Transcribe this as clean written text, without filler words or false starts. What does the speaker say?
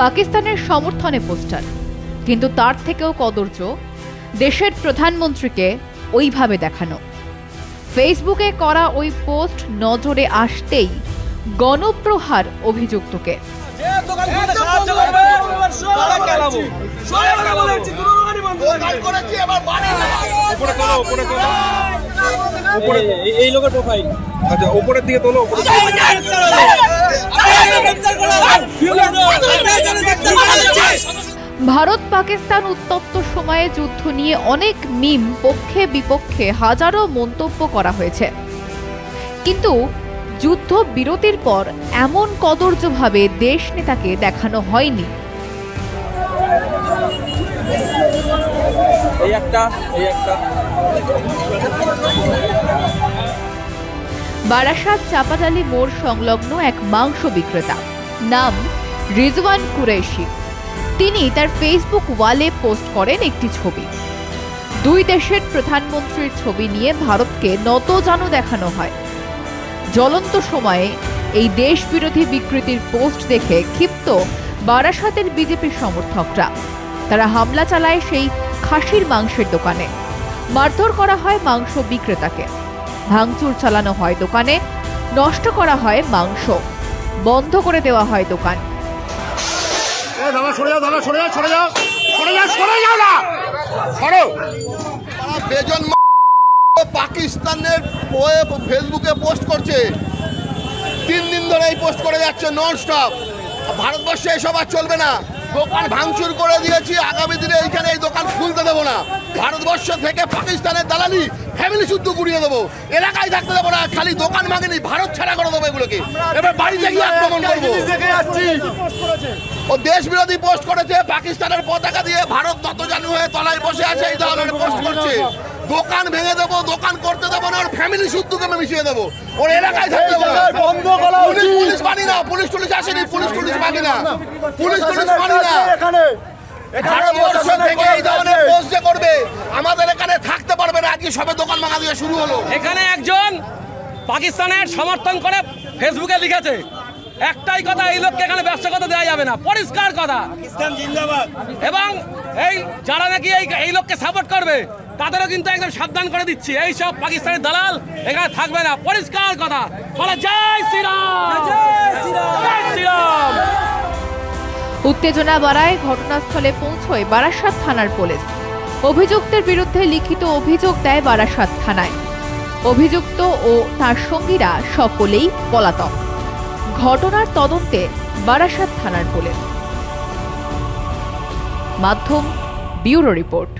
পাকিস্তানের সমর্থনে পোস্টার, কিন্তু তার থেকেও কদর্য দেশের প্রধানমন্ত্রীকে ওইভাবে দেখানো। ফেসবুকে করা ওই পোস্ট নজরে আসতেই গণপ্রহার অভিযুক্তকে। এই লোকের প্রোফাইল আচ্ছা উপরের দিকে তোলো। ভারত পাকিস্তান উত্তপ্ত সময়ে যুদ্ধ নিয়ে অনেক মিম পক্ষে বিপক্ষে হাজারো মন্তব্য করা হয়েছে, কিন্তু যুদ্ধ বিরতির পর এমন কদর্যভাবে দেশ নেতাকে দেখানো হয়নি। বারাসাত চাপাডালি মোড় সংলগ্ন এক মাংস বিক্রেতা, নাম রিজওয়ান কুরেশি। তিনি তার ফেসবুক ওয়ালে পোস্ট করেন একটি ছবি। দুই দেশের প্রধানমন্ত্রীর ছবি নিয়ে ভারতকে নতজানু দেখানো হয়। জ্বলন্ত সময়ে এই দেশ বিরোধী বিকৃতির পোস্ট দেখে ক্ষিপ্ত বারাসাতের বিজেপি সমর্থকরা। তারা হামলা চালায় সেই খাসির মাংসের দোকানে। মারধর করা হয় মাংস বিক্রেতাকে, ভাঙচুর চালানো হয় দোকানে, নষ্ট করা হয় মাংস, বন্ধ করে দেওয়া হয় দোকান। পাকিস্তানের ফেসবুকে পোস্ট করছে, 3 দিন ধরে এই পোস্ট করে যাচ্ছে নন স্টপ। ভারতবর্ষে এসব আর চলবে না। দোকান ভাঙচুর করে দিয়েছি, আগামী দিনে এইখানে এই দোকান খুলতে দেবো না। ভারতবর্ষ থেকে পাকিস্তানের দালালি ফ্যামিলি শুদ্ধ গুড়িয়ে দেবো, এলাকায় থাকতে দেবো না। খালি দোকান ভাঙেনি, ভারত ছাড়া করে দেবো এগুলোকে। এবার বাড়িতে গিয়ে আক্রমণ করবো। ও দেশ বিরোধী পোস্ট করেছে, পাকিস্তানের পতাকা দিয়ে ভারত নতজানু হয়ে তলায় বসে আছে, এই ধরনের পোস্ট করছে। দোকান ভেঙে দেবো, দোকান করতে দেবো না, ওর ফ্যামিলি শুদ্ধকে মিশিয়ে দেবো, ওর এলাকায় থাকতে দেবো না। পুলিশ মানি না, পুলিশ টুলিশ আসেনি, পুলিশ মানি না, পুলিশ মানি না। ভারতবর্ষ থেকে এই ধরনের পোস্ট যে করবে, আমাদের এখানে থাকতে পারবে না। আজকে সবে দোকান ভাঙা দিয়ে শুরু হলো। এখানে একজন পাকিস্তানের সমর্থন করে ফেসবুকে লিখেছে একটাই কথা, এই লোককে এখানে ব্যবসা করতে দেওয়া যাবে না, পরিষ্কার কথা। পাকিস্তান জিন্দাবাদ। এবং এই যারা নাকি এই লোককে সাপোর্ট করবে তাদেরও কিন্তু একদম সাবধান করে দিচ্ছি, এই সব পাকিস্তানের দালাল এখানে থাকবে না, পরিষ্কার কথা। বলে জয় শ্রীরাম, জয় শ্রীরাম। উত্তেজনা বাড়ায় ঘটনাস্থলে পৌঁছয় বারাসাত থানার পুলিশ। অভিযুক্তের বিরুদ্ধে লিখিত অভিযোগ দেয় বারাসাত থানায়। অভিযুক্ত ও তার সঙ্গীরা সকলেই পলাতক। ঘটনার তদন্তে বারাসাত থানার পুলিশ। মাধ্যম ব্যুরো রিপোর্ট।